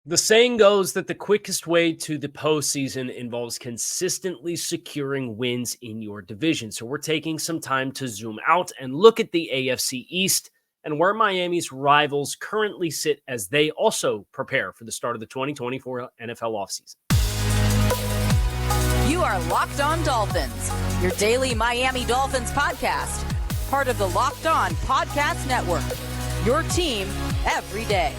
The saying goes that the quickest way to the postseason involves consistently securing wins in your division. So we're taking some time to zoom out and look at the AFC East and where Miami's rivals currently sit as they also prepare for the start of the 2024 NFL offseason. You are Locked On Dolphins, your daily Miami Dolphins podcast, part of the Locked On Podcast Network, your team every day.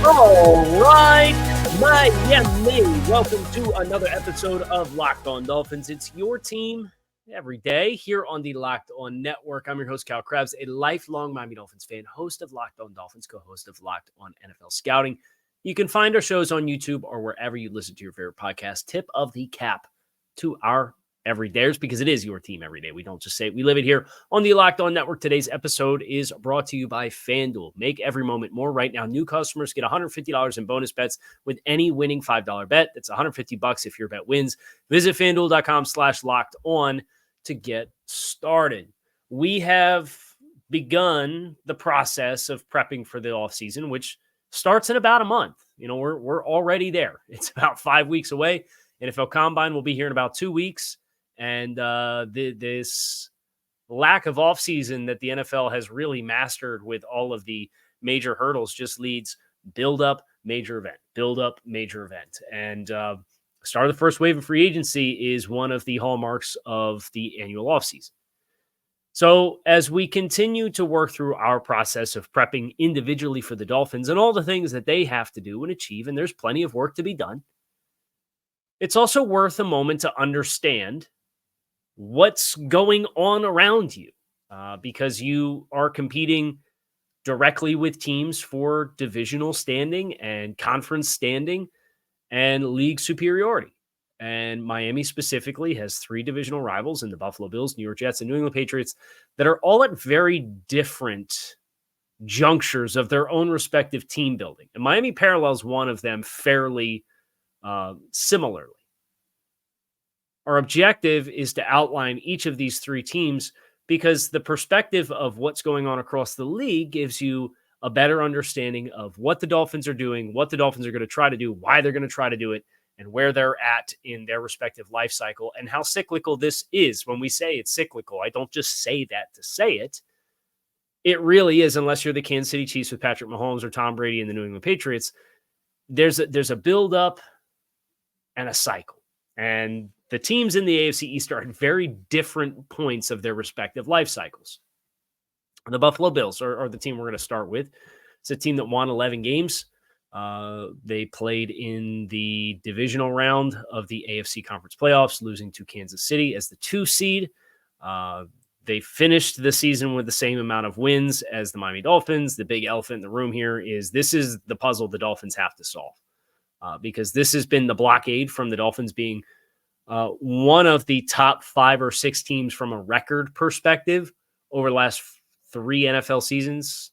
All right, Miami. Welcome to another episode of Locked On Dolphins. It's your team every day here on the Locked On Network. I'm your host, Cal Krabs, a lifelong Miami Dolphins fan, host of Locked On Dolphins, co-host of Locked On NFL Scouting. You can find our shows on YouTube or wherever you listen to your favorite podcast. Tip of the cap to our everydayers, because it is your team every day. We don't just say it, we live it here on the Locked On Network. Today's episode is brought to you by FanDuel. Make every moment more. Right now, new customers get $150 in bonus bets with any winning $5 bet. That's $150 if your bet wins. Visit FanDuel.com/lockedon to get started. We have begun the process of prepping for the offseason, which starts in about a month. You know, we're already there. It's about 5 weeks away. NFL Combine will be here in about 2 weeks. And this lack of offseason that the NFL has really mastered with all of the major hurdles just leads build up, major event, build up, major event. And start of the first wave of free agency is one of the hallmarks of the annual offseason. So as we continue to work through our process of prepping individually for the Dolphins and all the things that they have to do and achieve, and there's plenty of work to be done, it's also worth a moment to understand what's going on around you because you are competing directly with teams for divisional standing and conference standing and league superiority. And Miami specifically has 3 divisional rivals in the Buffalo Bills, New York Jets, and New England Patriots that are all at very different junctures of their own respective team building. And Miami parallels one of them fairly similarly. Our objective is to outline each of these 3 teams because the perspective of what's going on across the league gives you a better understanding of what the Dolphins are doing, what the Dolphins are going to try to do, why they're going to try to do it, and where they're at in their respective life cycle and how cyclical this is. When we say it's cyclical, I don't just say that to say it. It really is, unless you're the Kansas City Chiefs with Patrick Mahomes or Tom Brady and the New England Patriots. There's a build-up and a cycle. And the teams in the AFC East are at very different points of their respective life cycles. The Buffalo Bills are the team we're going to start with. It's a team that won 11 games. They played in the divisional round of the AFC Conference playoffs, losing to Kansas City as the 2 seed. They finished the season with the same amount of wins as the Miami Dolphins. The big elephant in the room here is this is the puzzle the Dolphins have to solve. Because this has been the blockade from the Dolphins being one of the top 5 or 6 teams from a record perspective over the last 3 NFL seasons,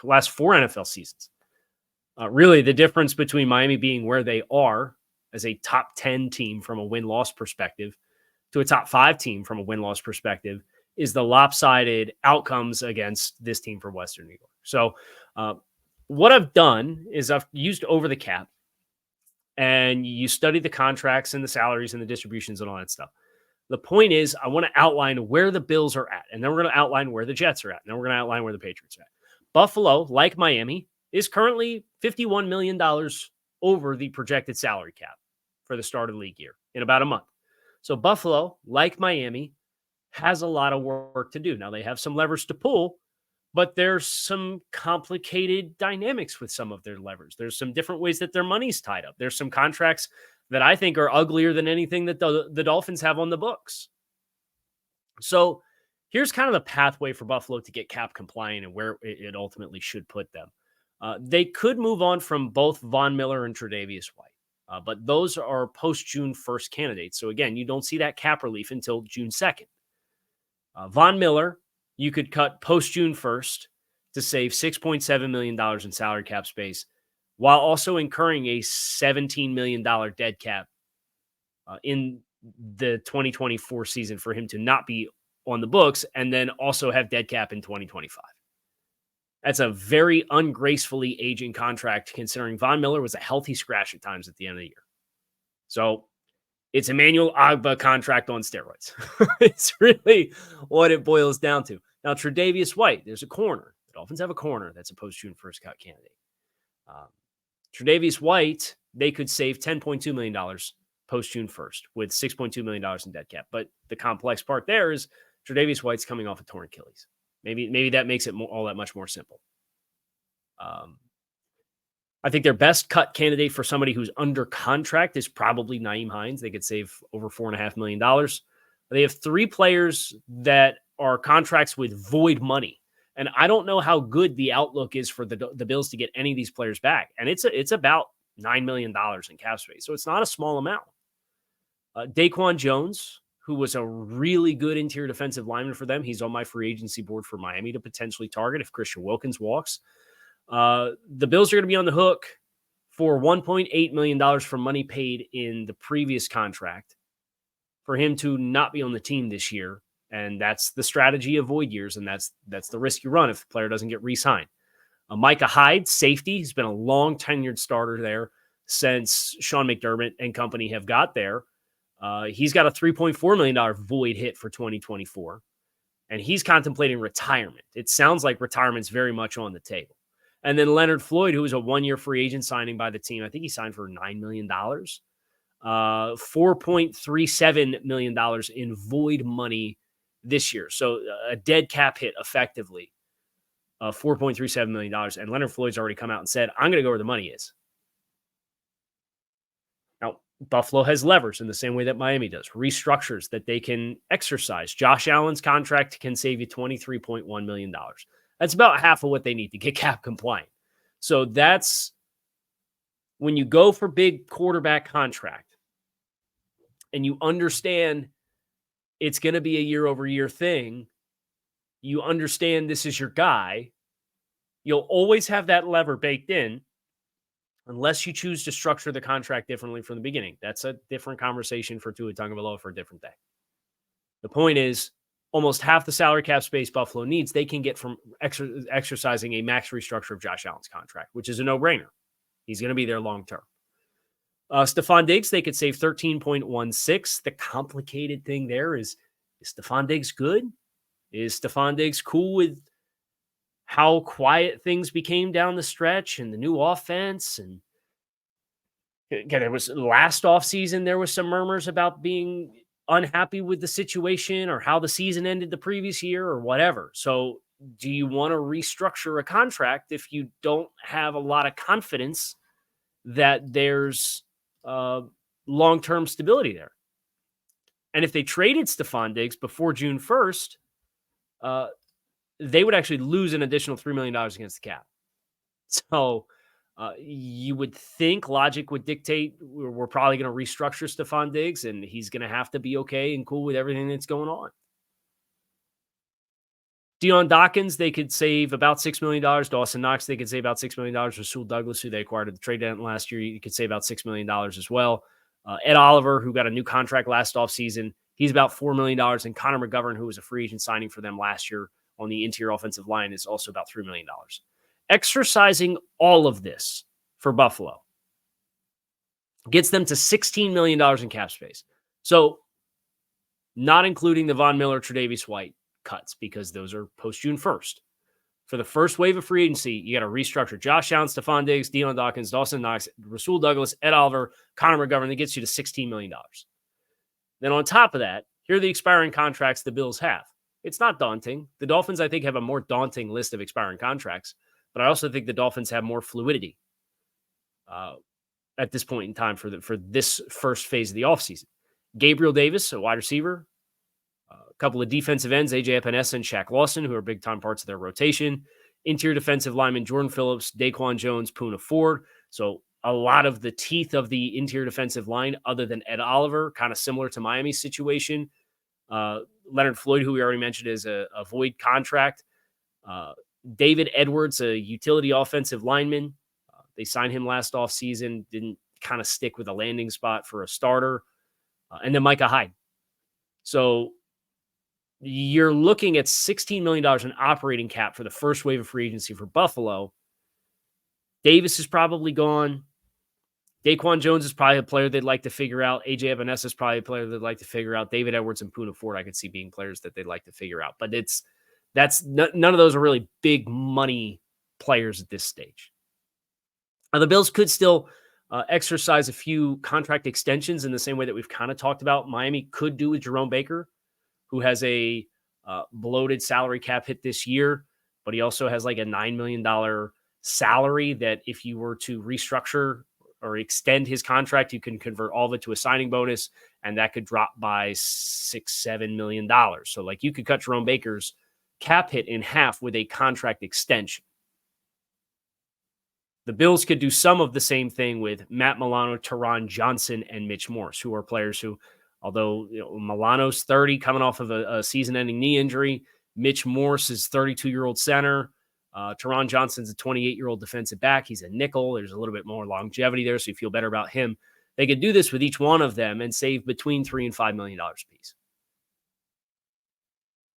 last 4 NFL seasons. Really, the difference between Miami being where they are as a top 10 team from a win-loss perspective to a top 5 team from a win-loss perspective is the lopsided outcomes against this team from Western New York. So, what I've done is I've used over the cap, and you study the contracts and the salaries and the distributions and all that stuff. The point is I want to outline where the Bills are at, and then we're going to outline where the Jets are at, and then we're going to outline where the Patriots are at. Buffalo, like Miami, is currently $51 million over the projected salary cap for the start of the league year in about a month. So Buffalo, like Miami, has a lot of work to do. Now, they have some levers to pull, but there's some complicated dynamics with some of their levers. There's some different ways that their money's tied up. There's some contracts that I think are uglier than anything that the Dolphins have on the books. So here's kind of the pathway for Buffalo to get cap compliant and where it ultimately should put them. They could move on from both Von Miller and Tre'Davious White, but those are post-June 1st candidates. So again, you don't see that cap relief until June 2nd. Von Miller, you could cut post-June 1st to save $6.7 million in salary cap space while also incurring a $17 million dead cap in the 2024 season for him to not be on the books and then also have dead cap in 2025. That's a very ungracefully aging contract, considering Von Miller was a healthy scratch at times at the end of the year. So it's Emmanuel Ogbah contract on steroids. It's really what it boils down to. Now, Tre'Davious White, there's a corner. The Dolphins have a corner that's a post-June 1st cut candidate. Tre'Davious White, they could save $10.2 million post-June 1st with $6.2 million in dead cap. But the complex part there is Tre'Davious White's coming off a torn Achilles. Maybe that makes it all that much more simple. I think their best cut candidate for somebody who's under contract is probably Nyheim Hines. They could save over $4.5 million. They have 3 players that are contracts with void money. And I don't know how good the outlook is for the Bills to get any of these players back. And it's about $9 million in cap space. So it's not a small amount. Daquan Jones, who was a really good interior defensive lineman for them. He's on my free agency board for Miami to potentially target if Christian Wilkins walks. The Bills are going to be on the hook for $1.8 million from money paid in the previous contract for him to not be on the team this year. And that's the strategy of void years, and that's the risk you run if the player doesn't get re-signed. Micah Hyde, safety, he's been a long tenured starter there since Sean McDermott and company have got there. He's got a $3.4 million void hit for 2024, and he's contemplating retirement. It sounds like retirement's very much on the table. And then Leonard Floyd, who was a one-year free agent signing by the team. I think he signed for $9 million. $4.37 million in void money this year. So a dead cap hit effectively of $4.37 million. And Leonard Floyd's already come out and said, I'm going to go where the money is. Now, Buffalo has levers in the same way that Miami does, restructures that they can exercise. Josh Allen's contract can save you $23.1 million. That's about half of what they need to get cap compliant. So that's when you go for big quarterback contract and you understand it's going to be a year-over-year thing, you understand this is your guy, you'll always have that lever baked in unless you choose to structure the contract differently from the beginning. That's a different conversation for Tua Tagovailoa for a different day. The point is, almost half the salary cap space Buffalo needs, they can get from exercising a max restructure of Josh Allen's contract, which is a no-brainer. He's going to be there long-term. Stephon Diggs, they could save 13.16. The complicated thing there is Stephon Diggs good? Is Stephon Diggs cool with how quiet things became down the stretch and the new offense? And again, it was last offseason, there was some murmurs about being unhappy with the situation or how the season ended the previous year or whatever. So do you want to restructure a contract if you don't have a lot of confidence that there's long-term stability there? And if they traded Stephon Diggs before June 1st, they would actually lose an additional $3 million against the cap. So you would think logic would dictate we're probably going to restructure Stephon Diggs, and he's going to have to be okay and cool with everything that's going on. Deion Dawkins, they could save about $6 million. Dawson Knox, they could save about $6 million. Rasul Douglas, who they acquired at the trade deadline last year, you could save about $6 million as well. Ed Oliver, who got a new contract last offseason, he's about $4 million. And Connor McGovern, who was a free agent signing for them last year on the interior offensive line, is also about $3 million. Exercising all of this for Buffalo gets them to $16 million in cap space. So not including the Von Miller, Tre'Davious White cuts, because those are post-June 1st. For the first wave of free agency, you got to restructure Josh Allen, Stephon Diggs, Deion Dawkins, Dawson Knox, Rasul Douglas, Ed Oliver, Connor McGovern. That gets you to $16 million. Then on top of that, here are the expiring contracts the Bills have. It's not daunting. The Dolphins, I think, have a more daunting list of expiring contracts, but I also think the Dolphins have more fluidity at this point in time for this first phase of the offseason. Gabriel Davis, a wide receiver, a couple of defensive ends, AJ Epinesa and Shaq Lawson, who are big-time parts of their rotation. Interior defensive lineman Jordan Phillips, Daquan Jones, Poona Ford. So a lot of the teeth of the interior defensive line, other than Ed Oliver, kind of similar to Miami's situation. Leonard Floyd, who we already mentioned, is a void contract. David Edwards, a utility offensive lineman. They signed him last offseason, didn't kind of stick with a landing spot for a starter. And then Micah Hyde. So you're looking at $16 million in operating cap for the first wave of free agency for Buffalo. Davis is probably gone. Daquan Jones is probably a player they'd like to figure out. AJ Epenesa is probably a player they'd like to figure out. David Edwards and Poona Ford I could see being players that they'd like to figure out. But none of those are really big money players at this stage. Now, the Bills could still exercise a few contract extensions in the same way that we've kind of talked about. Miami could do with Jerome Baker, who has a bloated salary cap hit this year, but he also has like a $9 million salary that if you were to restructure or extend his contract, you can convert all of it to a signing bonus, and that could drop by $6-7 million. So like you could cut Jerome Baker's cap hit in half with a contract extension. The Bills could do some of the same thing with Matt Milano, Teron Johnson, and Mitch Morse, who are players who, although Milano's 30, coming off of a season-ending knee injury, Mitch Morse is 32-year-old center. Teron Johnson's a 28-year-old defensive back. He's a nickel. There's a little bit more longevity there, so you feel better about him. They could do this with each one of them and save between $3 and $5 million a piece.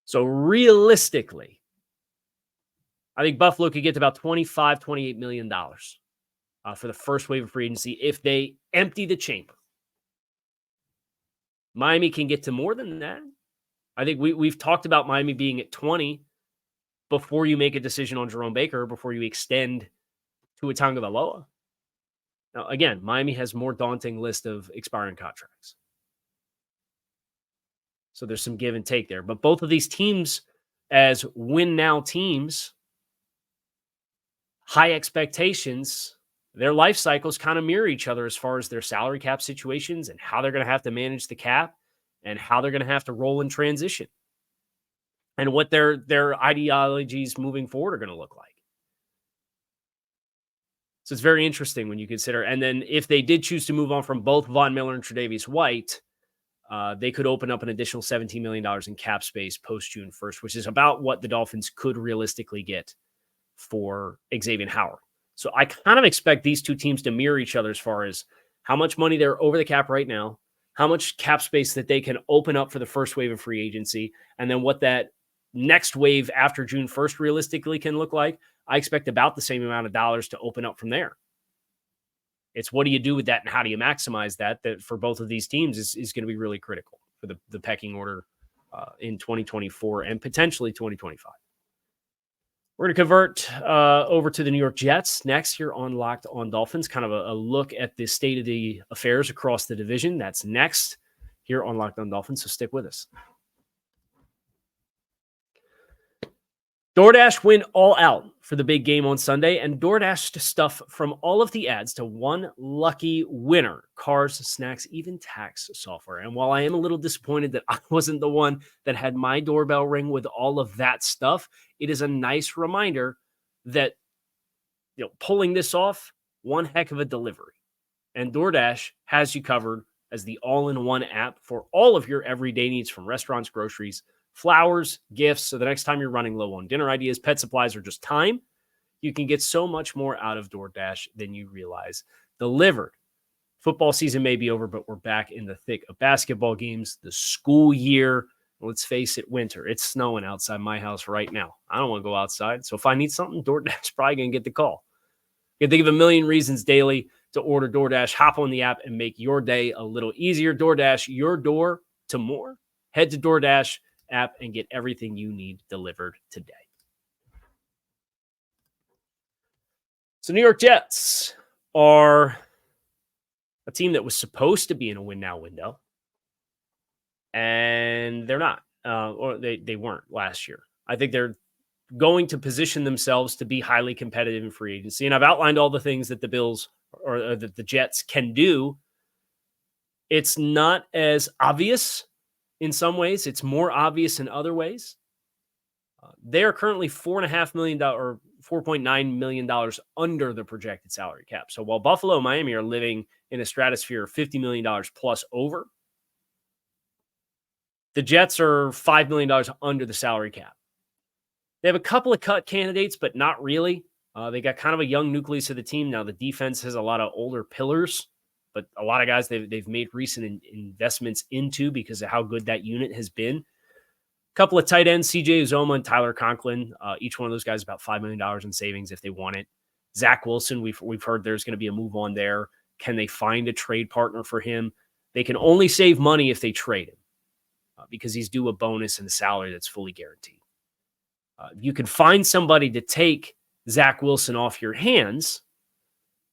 So realistically, I think Buffalo could get to about $25, $28 million for the first wave of free agency if they empty the chamber. Miami can get to more than that. I think we've talked about Miami being at 20 before you make a decision on Jerome Baker, before you extend to Tagovailoa. Now, again, Miami has more daunting list of expiring contracts. So there's some give and take there. But both of these teams, as win-now teams, high expectations, their life cycles kind of mirror each other as far as their salary cap situations and how they're going to have to manage the cap and how they're going to have to roll in transition and what their ideologies moving forward are going to look like. So it's very interesting when you consider. And then if they did choose to move on from both Von Miller and Tre'Davious White, they could open up an additional $17 million in cap space post June 1st, which is about what the Dolphins could realistically get for Xavier Howard. So I kind of expect these two teams to mirror each other as far as how much money they're over the cap right now, how much cap space that they can open up for the first wave of free agency, and then what that next wave after June 1st realistically can look like. I expect about the same amount of dollars to open up from there. It's what do you do with that and how do you maximize that for both of these teams is going to be really critical for the pecking order in 2024 and potentially 2025. We're going to convert over to the New York Jets next here on Locked on Dolphins, kind of a look at the state of the affairs across the division. That's next here on Locked on Dolphins, so stick with us. DoorDash went all out for the big game on Sunday and DoorDashed stuff from all of the ads to one lucky winner. Cars, snacks, even tax software. And while I am a little disappointed that I wasn't the one that had my doorbell ring with all of that stuff, it is a nice reminder that pulling this off, one heck of a delivery. And DoorDash has you covered as the all-in-one app for all of your everyday needs, from restaurants, groceries, flowers, gifts. So the next time you're running low on dinner ideas, pet supplies, or just time, you can get so much more out of DoorDash than you realize. Delivered. Football season may be over, but we're back in the thick of basketball games, the school year. Let's face it, winter. It's snowing outside my house right now. I don't want to go outside. So if I need something, DoorDash is probably going to get the call. You can think of a million reasons daily to order DoorDash. Hop on the app and make your day a little easier. DoorDash, your door to more. Head to DoorDash app and get everything you need delivered today. So New York Jets are a team that was supposed to be in a win now window, and they're not, or they weren't last year. I think they're going to position themselves to be highly competitive in free agency, and I've outlined all the things that the Bills or that the Jets can do. It's not as obvious in some ways. It's more obvious in other ways. They are currently $4.5 million or $4.9 million under the projected salary cap. So while Buffalo and Miami are living in a stratosphere of $50 million plus over, the Jets are $5 million under the salary cap. They have a couple of cut candidates, but not really. They got kind of a young nucleus of the team. Now the defense has a lot of older pillars, but a lot of guys they've made recent investments into because of how good that unit has been. Couple of tight ends, CJ Uzoma and Tyler Conklin. Each one of those guys about $5 million in savings if they want it. Zach Wilson, we've heard there's going to be a move on there. Can they find a trade partner for him? They can only save money if they trade him because he's due a bonus and a salary that's fully guaranteed. You can find somebody to take Zach Wilson off your hands.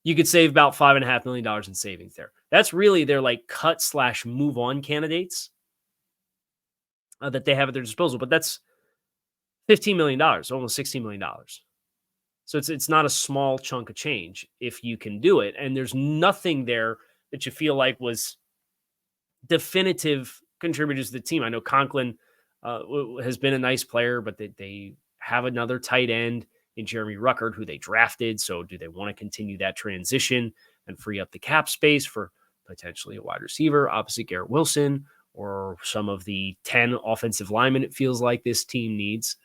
You could save about $5.5 million in savings there. That's really their like cut/move on candidates that they have at their disposal. But that's $15 million, almost $16 million. So it's not a small chunk of change if you can do it. And there's nothing there that you feel like was definitive contributors to the team. I know Conklin has been a nice player, but they have another tight end in Jeremy Ruckert, who they drafted. So do they want to continue that transition and free up the cap space for potentially a wide receiver opposite Garrett Wilson or some of the 10 offensive linemen it feels like this team needs?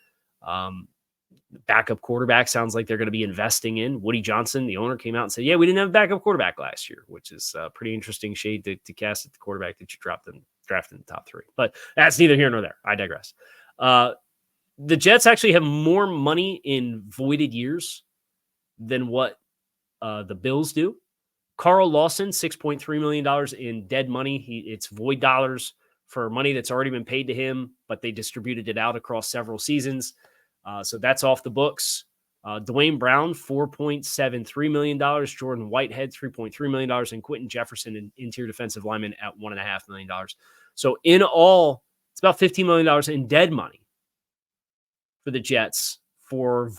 Backup quarterback sounds like they're going to be investing in. Woody Johnson, the owner, came out and said, yeah, we didn't have a backup quarterback last year, which is a pretty interesting shade to cast at the quarterback that you drafted in the top three. But that's neither here nor there. I digress. The Jets actually have more money in voided years than what the Bills do. Carl Lawson, $6.3 million in dead money. It's void dollars for money that's already been paid to him, but they distributed it out across several seasons. So that's off the books. Dwayne Brown, $4.73 million. Jordan Whitehead, $3.3 million. And Quentin Jefferson, an interior defensive lineman, at $1.5 million. So in all, it's about $15 million in dead money for the Jets for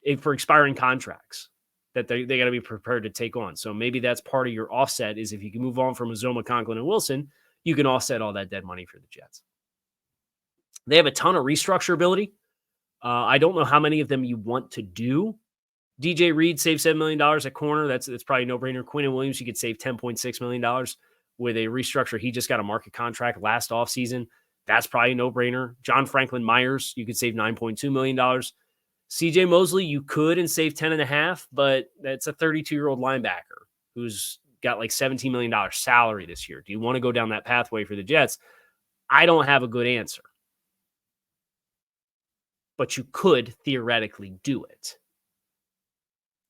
expiring contracts that they got to be prepared to take on. So maybe that's part of your offset is if you can move on from Uzoma, Conklin, and Wilson, you can offset all that dead money for the Jets. They have a ton of restructure ability. I don't know how many of them you want to do. DJ Reed saved $7 million at corner. That's probably a no-brainer. Quinnen Williams, you could save $10.6 million with a restructure. He just got a market contract last offseason. That's probably a no-brainer. John Franklin Myers, you could save $9.2 million. CJ Mosley, you could and save 10.5, but that's a 32-year-old linebacker who's got like $17 million salary this year. Do you want to go down that pathway for the Jets? I don't have a good answer. But you could theoretically do it.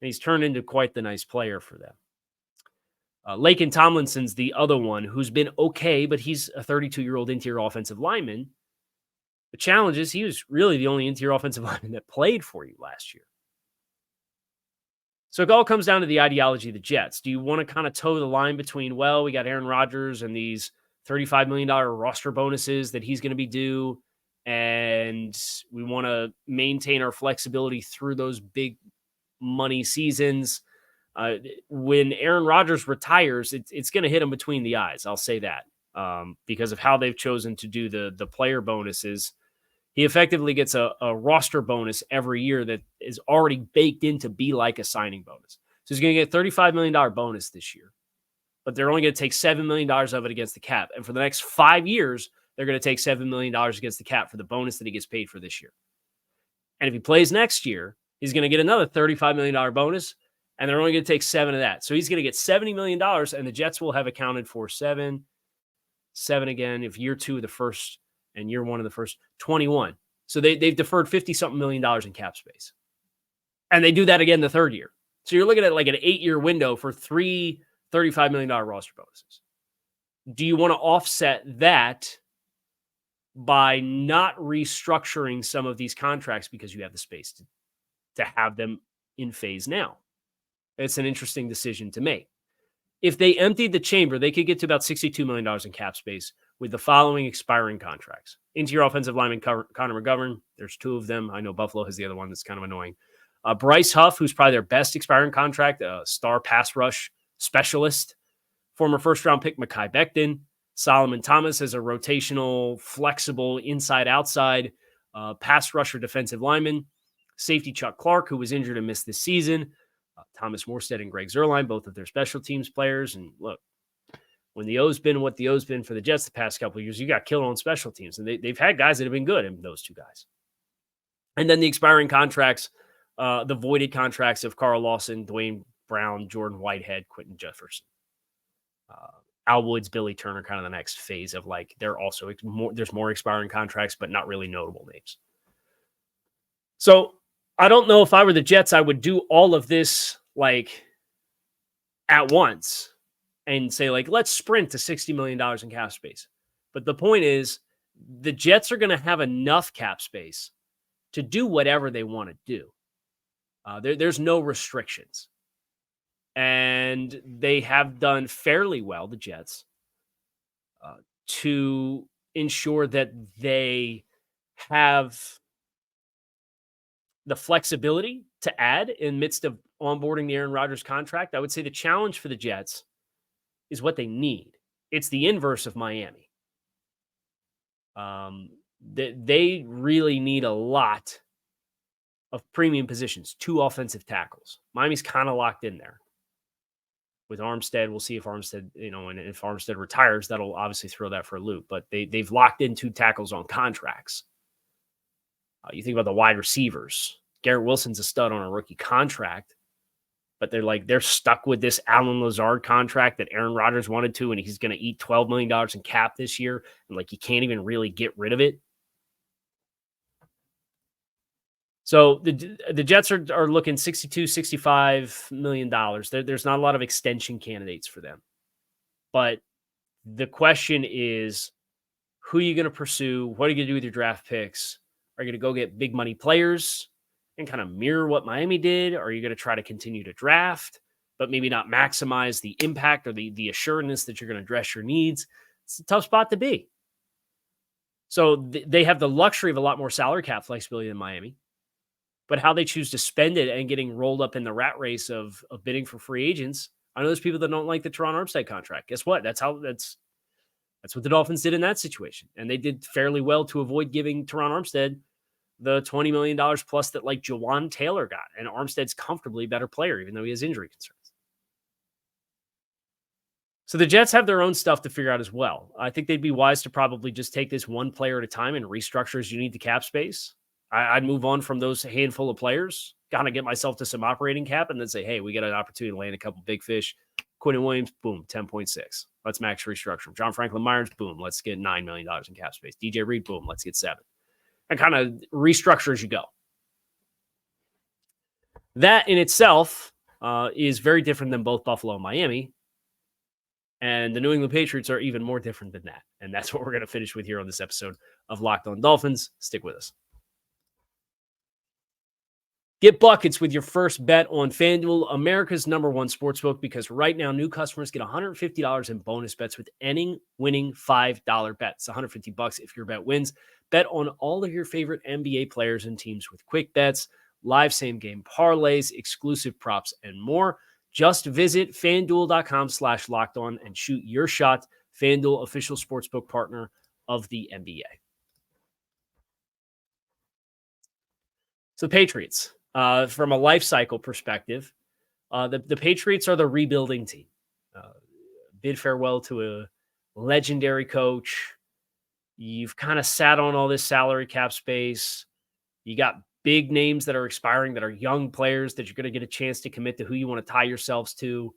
And he's turned into quite the nice player for them. Laken Tomlinson's the other one who's been okay, but he's a 32-year-old interior offensive lineman. The challenge is he was really the only interior offensive lineman that played for you last year. So it all comes down to the ideology of the Jets. Do you want to kind of toe the line between, well, we got Aaron Rodgers and these $35 million roster bonuses that he's going to be due, and we want to maintain our flexibility through those big money seasons? When Aaron Rodgers retires, it's going to hit him between the eyes. I'll say that because of how they've chosen to do the player bonuses. He effectively gets a roster bonus every year that is already baked in to be like a signing bonus. So he's going to get a $35 million bonus this year, but they're only going to take $7 million of it against the cap. And for the next 5 years, they're going to take $7 million against the cap for the bonus that he gets paid for this year. And if he plays next year, he's going to get another $35 million bonus, and they're only going to take 7 of that. So he's going to get $70 million, and the Jets will have accounted for 7 again if year 2 of the first and year 1 of the first, 21. So they've deferred $50-something million in cap space. And they do that again the third year. So you're looking at like an 8-year window for 3 $35 million roster bonuses. Do you want to offset that by not restructuring some of these contracts because you have the space to have them in phase now? It's an interesting decision to make. If they emptied the chamber, they could get to about $62 million in cap space with the following expiring contracts. Interior offensive lineman Connor McGovern. There's 2 of them. I know Buffalo has the other one that's kind of annoying. Bryce Huff, who's probably their best expiring contract, a star pass rush specialist. Former first-round pick Mekhi Becton. Solomon Thomas as a rotational, flexible, inside-outside pass rusher defensive lineman. Safety Chuck Clark, who was injured and missed this season. Thomas Morstead and Greg Zuerlein, both of their special teams players. And look, when the O's been what the O's been for the Jets the past couple of years, you got killed on special teams. And they've had guys that have been good in those 2 guys. And then the expiring contracts, the voided contracts of Carl Lawson, Dwayne Brown, Jordan Whitehead, Quentin Jefferson. Al Woods, Billy Turner, kind of the next phase of like they're also there's more expiring contracts, but not really notable names. So I don't know if I were the Jets, I would do all of this like at once and say like let's sprint to $60 million in cap space. But the point is, the Jets are going to have enough cap space to do whatever they want to do. There's no restrictions. And they have done fairly well, the Jets, to ensure that they have the flexibility to add in midst of onboarding the Aaron Rodgers contract. I would say the challenge for the Jets is what they need. It's the inverse of Miami. They really need a lot of premium positions, 2 offensive tackles. Miami's kind of locked in there. With Armstead, we'll see if Armstead, and if Armstead retires, that'll obviously throw that for a loop. But they've locked in 2 tackles on contracts. You think about the wide receivers. Garrett Wilson's a stud on a rookie contract, but they're stuck with this Alan Lazard contract that Aaron Rodgers wanted to, and he's going to eat $12 million in cap this year, and you can't even really get rid of it. So the Jets are looking $62, $65 million. There's not a lot of extension candidates for them. But the question is, who are you going to pursue? What are you going to do with your draft picks? Are you going to go get big money players and kind of mirror what Miami did? Or are you going to try to continue to draft, but maybe not maximize the impact or the assuredness that you're going to address your needs? It's a tough spot to be. So they have the luxury of a lot more salary cap flexibility than Miami. But how they choose to spend it and getting rolled up in the rat race of bidding for free agents. I know there's people that don't like the Teron Armstead contract. Guess what? That's what the Dolphins did in that situation. And they did fairly well to avoid giving Teron Armstead the $20 million plus that Jawan Taylor got. And Armstead's comfortably a better player, even though he has injury concerns. So the Jets have their own stuff to figure out as well. I think they'd be wise to probably just take this one player at a time and restructure as you need the cap space. I'd move on from those handful of players, kind of get myself to some operating cap, and then say, hey, we got an opportunity to land a couple big fish. Quentin Williams, boom, 10.6. Let's max restructure him. John Franklin Myers, boom, let's get $9 million in cap space. DJ Reed, boom, let's get 7. And kind of restructure as you go. That in itself is very different than both Buffalo and Miami. And the New England Patriots are even more different than that. And that's what we're going to finish with here on this episode of Locked On Dolphins. Stick with us. Get buckets with your first bet on FanDuel, America's #1 sportsbook, because right now new customers get $150 in bonus bets with any winning $5 bets. $150 if your bet wins. Bet on all of your favorite NBA players and teams with quick bets, live same-game parlays, exclusive props, and more. Just visit FanDuel.com/lockedon and shoot your shot. FanDuel, official sportsbook partner of the NBA. So the Patriots. From a life cycle perspective, the Patriots are the rebuilding team. Bid farewell to a legendary coach. You've kind of sat on all this salary cap space. You got big names that are expiring, that are young players that you're going to get a chance to commit to who you want to tie yourselves to.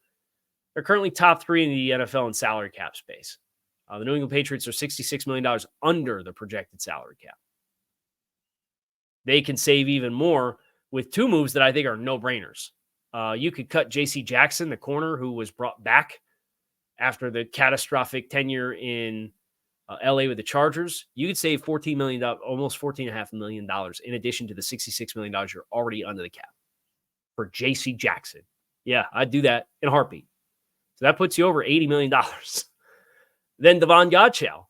They're currently top 3 in the NFL in salary cap space. The New England Patriots are $66 million under the projected salary cap. They can save even more with 2 moves that I think are no-brainers. You could cut Jase Jackson, the corner who was brought back after the catastrophic tenure in LA with the Chargers. You could save $14 million, almost $14.5 million, in addition to the $66 million you're already under the cap for Jase Jackson. Yeah, I'd do that in a heartbeat. So that puts you over $80 million. Then Devon Godchaux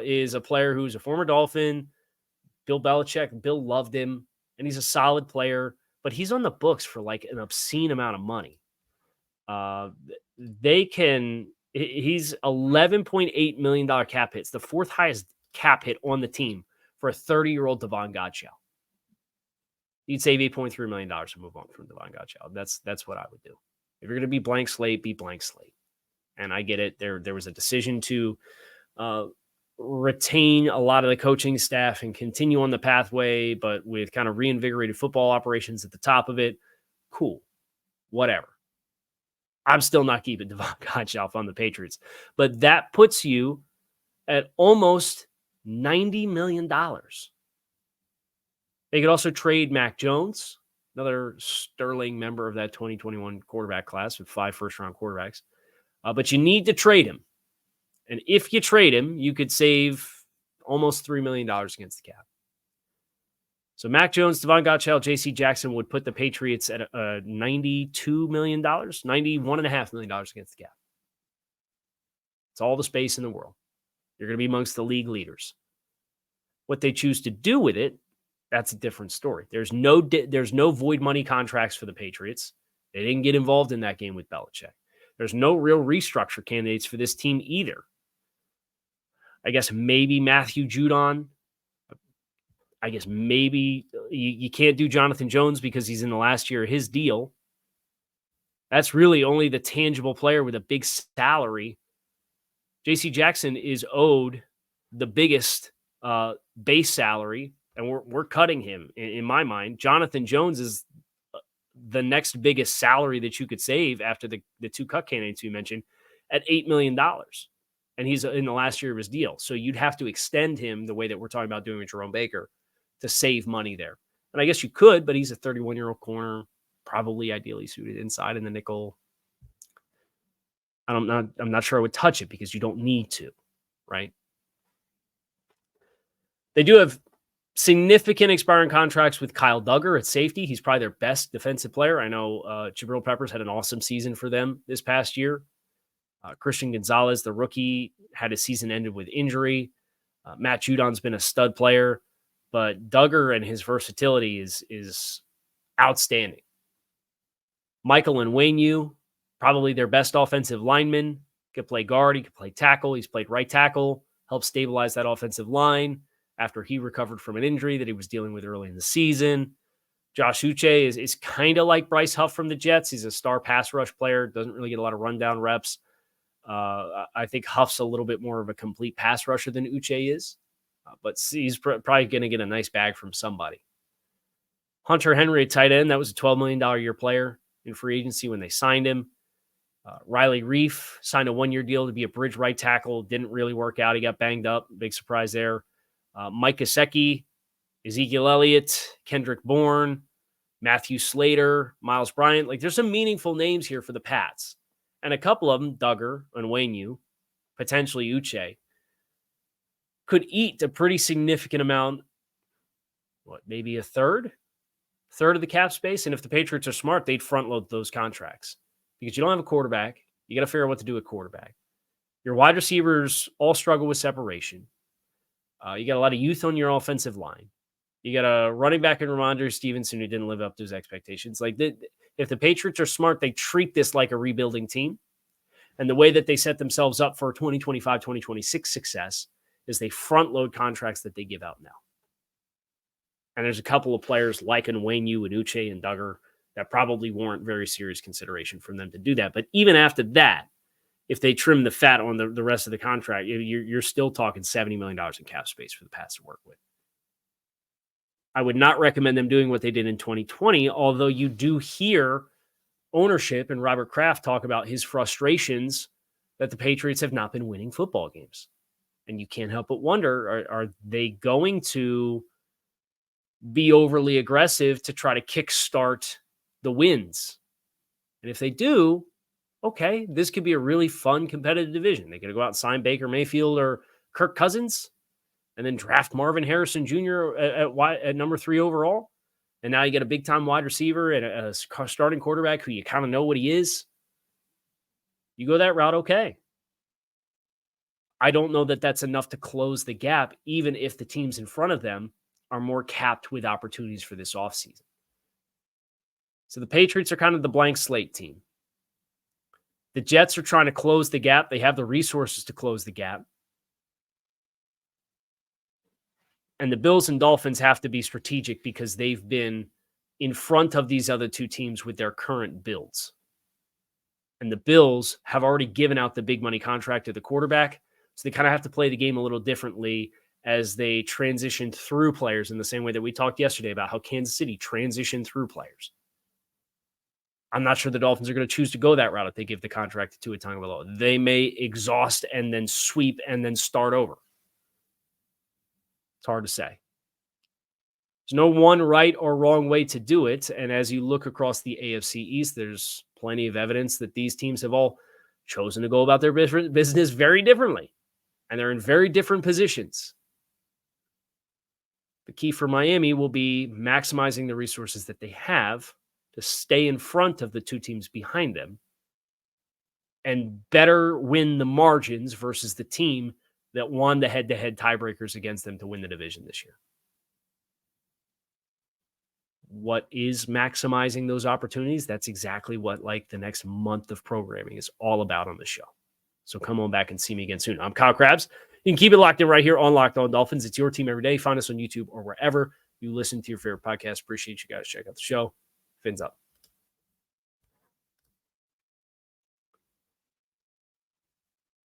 is a player who's a former Dolphin. Bill loved him. And he's a solid player, but he's on the books for an obscene amount of money. He's $11.8 million cap hits, the 4th highest cap hit on the team for a 30-year-old Devon Godchaux. You'd save $8.3 million to move on from Devon Godchaux. That's what I would do. If you're going to be blank slate, be blank slate. And I get it. There was a decision to retain a lot of the coaching staff and continue on the pathway, but with kind of reinvigorated football operations at the top of it. Cool. Whatever. I'm still not keeping Devon Gottschalk on the Patriots. But that puts you at almost $90 million. They could also trade Mac Jones, another sterling member of that 2021 quarterback class with 5 first-round quarterbacks. But you need to trade him. And if you trade him, you could save almost $3 million against the cap. So Mac Jones, Devon Gottschalk, J.C. Jackson would put the Patriots at $92 million, $91.5 million against the cap. It's all the space in the world. You're going to be amongst the league leaders. What they choose to do with it, that's a different story. There's no void money contracts for the Patriots. They didn't get involved in that game with Belichick. There's no real restructure candidates for this team either. I guess maybe Matthew Judon. I guess maybe you can't do Jonathan Jones because he's in the last year of his deal. That's really only the tangible player with a big salary. J.C. Jackson is owed the biggest base salary, and we're cutting him in my mind. Jonathan Jones is the next biggest salary that you could save after the 2 cut candidates you mentioned at $8 million. And he's in the last year of his deal. So you'd have to extend him the way that we're talking about doing with Jerome Baker to save money there. And I guess you could, but he's a 31-year-old corner, probably ideally suited inside in the nickel. I'm not sure I would touch it because you don't need to, right? They do have significant expiring contracts with Kyle Duggar at safety. He's probably their best defensive player. I know Jabril Peppers had an awesome season for them this past year. Christian Gonzalez, the rookie, had his season ended with injury. Matt Judon's been a stud player, but Duggar and his versatility is outstanding. Michael Onwenu, probably their best offensive lineman. Could play guard, he could play tackle. He's played right tackle, helped stabilize that offensive line after he recovered from an injury that he was dealing with early in the season. Josh Uche is kind of like Bryce Huff from the Jets. He's a star pass rush player, doesn't really get a lot of rundown reps. I think Huff's a little bit more of a complete pass rusher than Uche is, but he's probably going to get a nice bag from somebody. Hunter Henry at tight end, that was a $12 million a year player in free agency when they signed him. Riley Reif signed a 1-year deal to be a bridge right tackle. Didn't really work out. He got banged up. Big surprise there. Mike Gesicki, Ezekiel Elliott, Kendrick Bourne, Matthew Slater, Miles Bryant. Like, there's some meaningful names here for the Pats. And a couple of them, Duggar and Onwenu, potentially Uche, could eat a pretty significant amount, maybe a third of the cap space. And if the Patriots are smart, they'd front load those contracts because you don't have a quarterback. You got to figure out what to do with quarterback. Your wide receivers all struggle with separation. You got a lot of youth on your offensive line. You got a running back in Ramondre Stevenson who didn't live up to his expectations. Like, if the Patriots are smart, they treat this like a rebuilding team. And the way that they set themselves up for 2025, 2026 success is they front load contracts that they give out now. And there's a couple of players like Onwenu and Uche and Duggar that probably warrant very serious consideration from them to do that. But even after that, if they trim the fat on the rest of the contract, you're still talking $70 million in cap space for the Pats to work with. I would not recommend them doing what they did in 2020, although you do hear ownership and Robert Kraft talk about his frustrations that the Patriots have not been winning football games. And you can't help but wonder, are they going to be overly aggressive to try to kickstart the wins? And if they do, okay, this could be a really fun competitive division. They could go out and sign Baker Mayfield or Kirk Cousins and then draft Marvin Harrison Jr. at number 3 overall. And now you get a big-time wide receiver and a starting quarterback who you kind of know what he is. You go that route, okay. I don't know that that's enough to close the gap, even if the teams in front of them are more capped with opportunities for this offseason. So the Patriots are kind of the blank slate team. The Jets are trying to close the gap. They have the resources to close the gap. And the Bills and Dolphins have to be strategic because they've been in front of these other two teams with their current builds. And the Bills have already given out the big money contract to the quarterback. So they kind of have to play the game a little differently as they transition through players in the same way that we talked yesterday about how Kansas City transitioned through players. I'm not sure the Dolphins are going to choose to go that route if they give the contract to Tua Tagovailoa. They may exhaust and then sweep and then start over. It's hard to say. There's no one right or wrong way to do it. And as you look across the AFC East, there's plenty of evidence that these teams have all chosen to go about their business very differently. And they're in very different positions. The key for Miami will be maximizing the resources that they have to stay in front of the two teams behind them and better win the margins versus the team that won the head-to-head tiebreakers against them to win the division this year. What is maximizing those opportunities? That's exactly what the next month of programming is all about on the show. So come on back and see me again soon. I'm Kyle Krabs. You can keep it locked in right here on Locked On Dolphins. It's your team every day. Find us on YouTube or wherever you listen to your favorite podcast. Appreciate you guys. Check out the show. Fins up.